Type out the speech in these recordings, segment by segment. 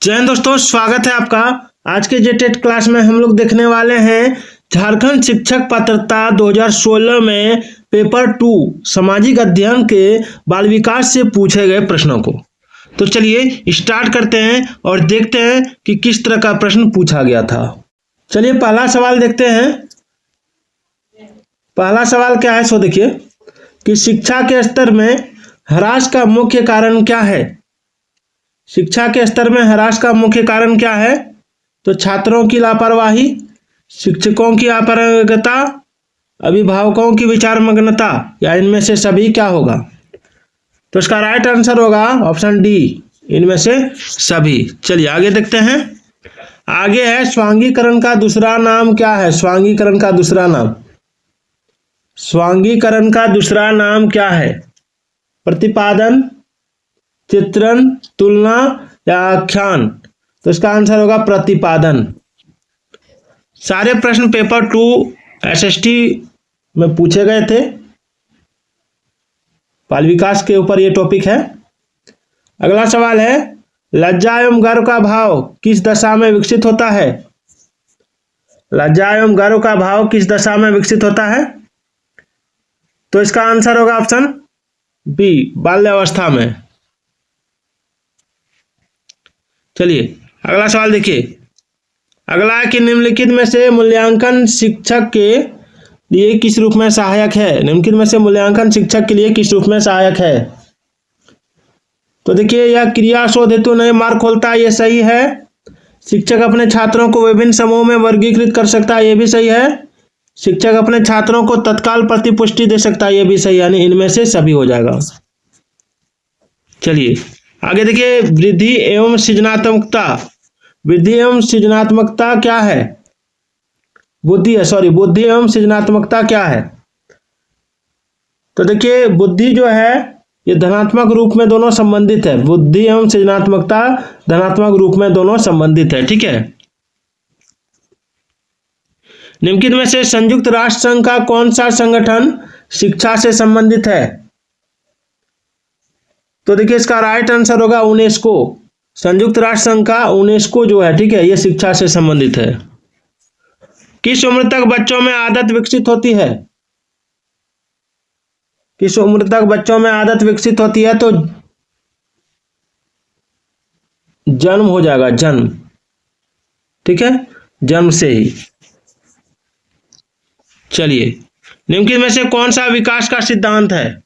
जय हिंद दोस्तों, स्वागत है आपका। आज के जेटेट क्लास में हम लोग देखने वाले हैं झारखंड शिक्षक पात्रता 2016 में पेपर 2 सामाजिक अध्ययन के बाल विकास से पूछे गए प्रश्नों को। तो चलिए स्टार्ट करते हैं और देखते हैं कि किस तरह का प्रश्न पूछा गया था। चलिए पहला सवाल देखते हैं। पहला सवाल क्या है, सो देखिए कि शिक्षा के स्तर में ह्रास का मुख्य कारण क्या है। शिक्षा के स्तर में ह्रास का मुख्य कारण क्या है? तो छात्रों की लापरवाही, शिक्षकों की अपारंगता, अभिभावकों की विचारमग्नता या इनमें से सभी क्या होगा? तो इसका राइट आंसर होगा ऑप्शन डी, इनमें से सभी। चलिए आगे देखते हैं। आगे है स्वांगीकरण का दूसरा नाम क्या है? स्वांगीकरण का दूसरा नाम, स्वांगीकरण का दूसरा नाम क्या है? प्रतिपादन, चित्रण, तुलना या आख्यान? तो इसका आंसर होगा प्रतिपादन। सारे प्रश्न पेपर 2 एसएसटी में पूछे गए थे। बाल विकास के ऊपर ये टॉपिक है। अगला सवाल है लज्जा एवं गर्व का भाव किस दशा में विकसित होता है? लज्जा एवं गर्व का भाव किस दशा में विकसित होता है? तो इसका आंसर होगा ऑप्शन बी, बाल्यावस्था में। चलिए अगला सवाल देखिए। अगला है कि निम्नलिखित में से मूल्यांकन शिक्षक के लिए किस रूप में सहायक है? निम्नलिखित में से मूल्यांकन शिक्षक के लिए किस रूप में सहायक है? तो देखिए यह क्रिया शोध हेतु नए मार्ग खोलता है, ये सही है। शिक्षक अपने छात्रों को विभिन्न समूह में वर्गीकृत कर सकता है, ये भी सही है। शिक्षक अपने छात्रों को तत्काल प्रतिपुष्टि दे सकता है, ये भी सही, यानी इनमें से सभी हो जाएगा। चलिए आगे देखिए। वृद्धि एवं सृजनात्मकता, वृद्धि एवं सृजनात्मकता क्या है? बुद्धि एवं सृजनात्मकता क्या है? तो देखिए बुद्धि जो है ये धनात्मक रूप में दोनों संबंधित है। बुद्धि एवं सृजनात्मकता धनात्मक रूप में दोनों संबंधित है, ठीक है। निम्नलिखित में से संयुक्त राष्ट्र संघ का कौन सा संगठन शिक्षा से संबंधित है? तो देखिए इसका राइट आंसर होगा यूनेस्को। संयुक्त राष्ट्र संघ का यूनेस्को जो है, ठीक है, यह शिक्षा से संबंधित है। किस उम्र तक बच्चों में आदत विकसित होती है? किस उम्र तक बच्चों में आदत विकसित होती है? तो जन्म हो जाएगा, जन्म, ठीक है, जन्म से ही। चलिए निम्नलिखित में से कौन सा विकास का सिद्धांत है?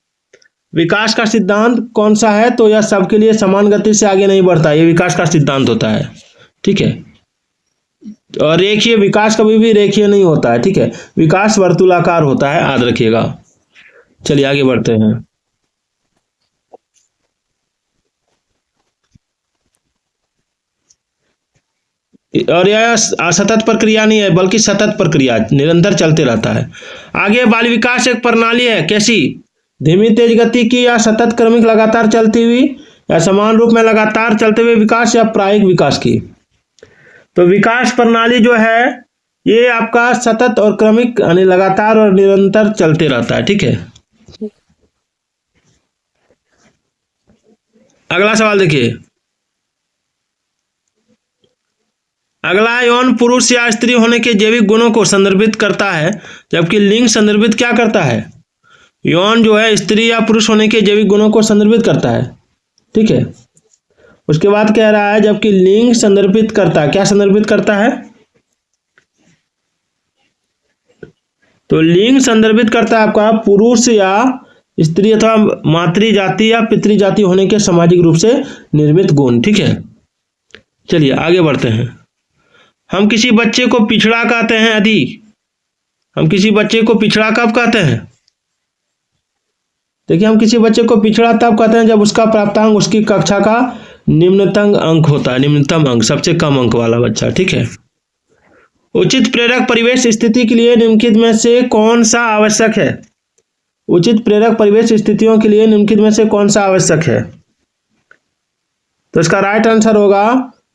विकास का सिद्धांत कौन सा है? तो यह सबके लिए समान गति से आगे नहीं बढ़ता, यह विकास का सिद्धांत होता है, ठीक है। और रेखीय विकास कभी भी रेखीय नहीं होता है, ठीक है, विकास वर्तुलाकार होता है, याद रखिएगा। चलिए आगे बढ़ते हैं। और यह असतत प्रक्रिया नहीं है बल्कि सतत प्रक्रिया, निरंतर चलते रहता है। आगे बाल विकास एक प्रणाली है, कैसी? धीमी तेज गति की या सतत क्रमिक लगातार चलती हुई या समान रूप में लगातार चलते हुए विकास या प्रायिक विकास की? तो विकास प्रणाली जो है ये आपका सतत और क्रमिक यानी लगातार और निरंतर चलते रहता है, ठीक है। अगला सवाल देखिए। अगला यौन पुरुष या स्त्री होने के जैविक गुणों को संदर्भित करता है, जबकि लिंग संदर्भित क्या करता है? यौन जो है स्त्री या पुरुष होने के जैविक गुणों को संदर्भित करता है, ठीक है। उसके बाद कह रहा है जबकि लिंग संदर्भित करता है, क्या संदर्भित करता है? तो लिंग संदर्भित करता है आपका पुरुष या स्त्री अथवा मातृ जाति या पितृ जाति होने के सामाजिक रूप से निर्मित गुण, ठीक है। चलिए आगे बढ़ते हैं। हम किसी बच्चे को पिछड़ा कहते हैं यदि, हम किसी बच्चे को पिछड़ा कब कहते हैं? देखिए हम किसी बच्चे को पिछड़ा तब कहते हैं जब उसका प्राप्तांक उसकी कक्षा का निम्नतम अंक होता है, निम्नतम अंक, सबसे कम अंक वाला बच्चा, ठीक है। उचित प्रेरक परिवेश स्थिति के लिए निम्नलिखित में से कौन सा आवश्यक है? उचित प्रेरक परिवेश स्थितियों के लिए निम्नलिखित में से कौन सा आवश्यक है? तो इसका राइट आंसर होगा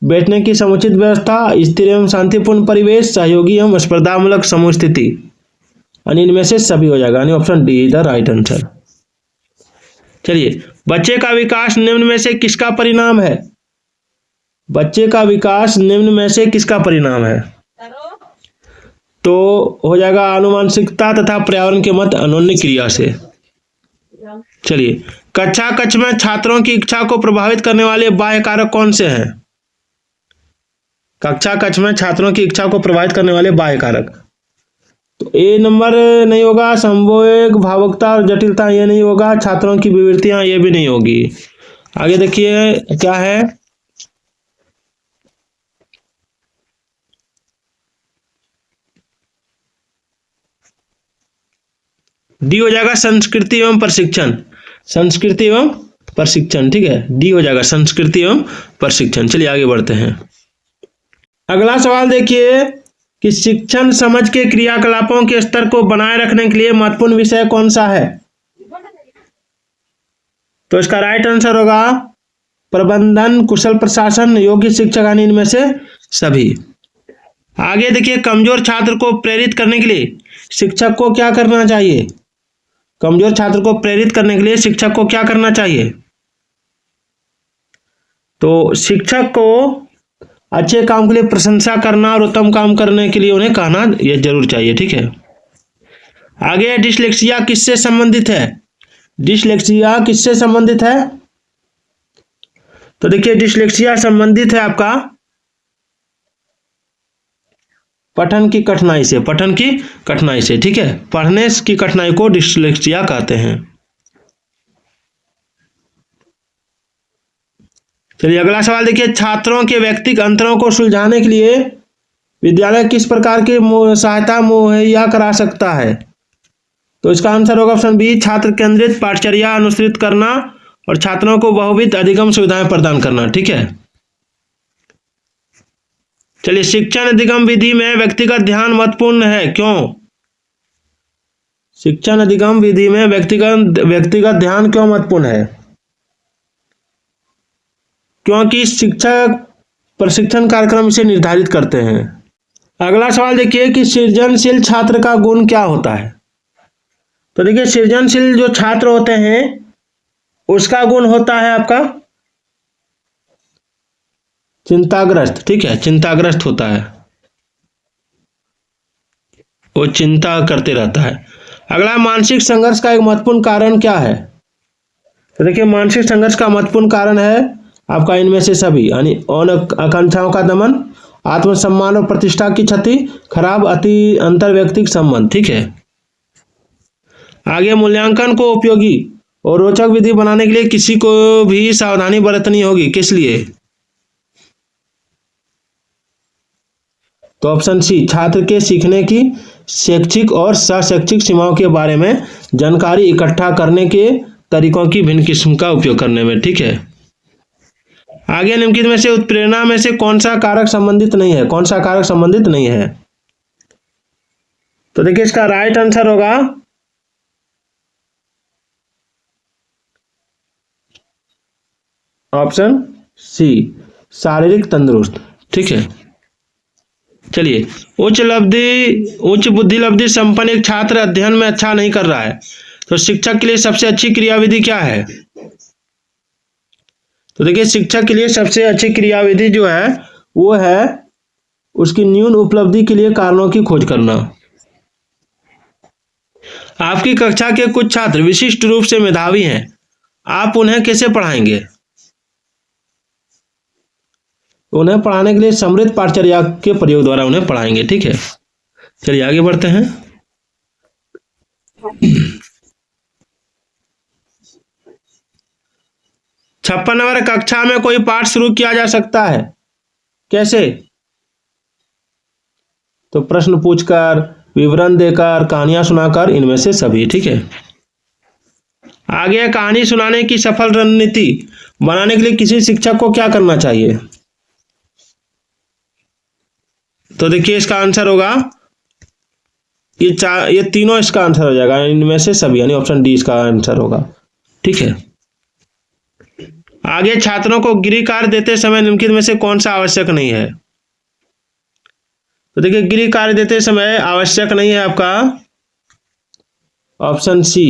बैठने की समुचित व्यवस्था, स्थिर एवं शांतिपूर्ण परिवेश, सहयोगी एवं स्पर्धामूलक समूह स्थिति, यानी इनमें से सभी हो जाएगा, यानी option D is the right answer. चलिए बच्चे का विकास निम्न में से किसका परिणाम है? बच्चे का विकास निम्न में से किसका परिणाम है? तो हो जाएगा आनुवंशिकता तथा पर्यावरण के मध्य अन्योन्य क्रिया से। चलिए, कक्षा कक्ष में छात्रों की इच्छा को प्रभावित करने वाले बाह्य कारक कौन से हैं? कक्षा कक्ष में छात्रों की इच्छा को प्रभावित करने वाले बाह्य कारक, तो ए नंबर नहीं होगा। संवेग, भावुकता और जटिलता ये नहीं होगा। छात्रों की विवृत्तियां ये भी नहीं होगी। आगे देखिए क्या है, डी हो जाएगा संस्कृति एवं प्रशिक्षण। संस्कृति एवं प्रशिक्षण, ठीक है, डी हो जाएगा संस्कृति एवं प्रशिक्षण। चलिए आगे बढ़ते हैं। अगला सवाल देखिए कि शिक्षण समझ के क्रियाकलापों के स्तर को बनाए रखने के लिए महत्वपूर्ण विषय कौन सा है? तो इसका राइट आंसर होगा प्रबंधन, कुशल प्रशासन, योग्य शिक्षक, यानी इनमें से सभी। आगे देखिए, कमजोर छात्र को प्रेरित करने के लिए शिक्षक को क्या करना चाहिए? कमजोर छात्र को प्रेरित करने के लिए शिक्षक को क्या करना चाहिए? तो शिक्षक को अच्छे काम के लिए प्रशंसा करना और उत्तम काम करने के लिए उन्हें कहना यह जरूर चाहिए, ठीक है। आगे, डिसलेक्सिया किससे संबंधित है? डिसलेक्सिया किससे संबंधित है? तो देखिए, डिसलेक्सिया संबंधित है आपका पठन की कठिनाई से। पठन की कठिनाई से, ठीक है, पढ़ने की कठिनाई को डिसलेक्सिया कहते हैं। चलिए अगला सवाल देखिए, छात्रों के व्यक्तिगत अंतरों को सुलझाने के लिए विद्यालय किस प्रकार की सहायता मुहैया करा सकता है? तो इसका आंसर होगा ऑप्शन बी, छात्र केंद्रित पाठचर्या अनुसृत करना और छात्रों को बहुविध अधिगम सुविधाएं प्रदान करना, ठीक है। चलिए, शिक्षण अधिगम विधि में व्यक्तिगत ध्यान महत्वपूर्ण है, क्यों? शिक्षण अधिगम विधि में व्यक्तिगत ध्यान क्यों महत्वपूर्ण है? क्योंकि शिक्षक प्रशिक्षण कार्यक्रम से निर्धारित करते हैं। अगला सवाल देखिए कि सृजनशील छात्र का गुण क्या होता है? तो देखिए, सृजनशील जो छात्र होते हैं उसका गुण होता है आपका चिंताग्रस्त, ठीक है, चिंताग्रस्त होता है, वो चिंता करते रहता है। अगला, मानसिक संघर्ष का एक महत्वपूर्ण कारण क्या है? तो देखिए, मानसिक संघर्ष का महत्वपूर्ण कारण है आपका इनमें से सभी, यानी आकांक्षाओं का दमन, आत्मसम्मान और प्रतिष्ठा की क्षति, खराब अंतर्वैयक्तिक संबंध, ठीक है। आगे, मूल्यांकन को उपयोगी और रोचक विधि बनाने के लिए किसी को भी सावधानी बरतनी होगी, किस लिए? तो ऑप्शन सी, छात्र के सीखने की शैक्षिक और सहशैक्षिक सीमाओं के बारे में जानकारी इकट्ठा करने के तरीकों की भिन्न किस्म का उपयोग करने में, ठीक है। आगे, निम्नलिखित में से उत्प्रेरणा में से कौन सा कारक संबंधित नहीं है? कौन सा कारक संबंधित नहीं है? तो देखिए, इसका राइट आंसर होगा ऑप्शन सी, शारीरिक तंदुरुस्त, ठीक है। चलिए, उच्च बुद्धि लब्धि संपन्न एक छात्र अध्ययन में अच्छा नहीं कर रहा है, तो शिक्षक के लिए सबसे अच्छी क्रियाविधि क्या है? तो देखिए, शिक्षक के लिए सबसे अच्छी क्रियाविधि जो है वो है उसकी न्यून उपलब्धि के लिए कारणों की खोज करना। आपकी कक्षा के कुछ छात्र विशिष्ट रूप से मेधावी हैं, आप उन्हें कैसे पढ़ाएंगे? उन्हें पढ़ाने के लिए समृद्ध पाठचर्या के प्रयोग द्वारा उन्हें पढ़ाएंगे, ठीक है। चलिए आगे बढ़ते हैं। 56 नंबर कक्षा में कोई पाठ शुरू किया जा सकता है, कैसे? तो प्रश्न पूछकर, विवरण देकर, कहानियां सुनाकर, इनमें से सभी, ठीक है। आगे, कहानी सुनाने की सफल रणनीति बनाने के लिए किसी शिक्षक को क्या करना चाहिए? तो देखिए, इसका आंसर होगा ये तीनों इसका आंसर हो जाएगा, इनमें से सभी, यानी ऑप्शन डी इसका आंसर होगा, ठीक है। आगे, छात्रों को गृह कार्य देते समय निम्नलिखित में से कौन सा आवश्यक नहीं है? तो देखिए, गृह कार्य देते समय आवश्यक नहीं है आपका ऑप्शन सी,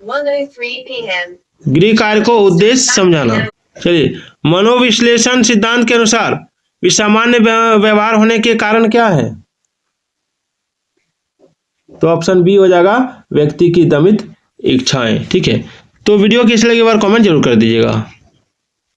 1:03 p.m. गृह कार्य को उद्देश्य समझाना। चलिए, मनोविश्लेषण सिद्धांत के अनुसार सामान्य व्यवहार होने के कारण क्या है? तो ऑप्शन बी हो जाएगा, व्यक्ति की दमित इच्छाएं। ठीक है, तो वीडियो कैसे लगे एक बार कमेंट जरूर कर दीजिएगा।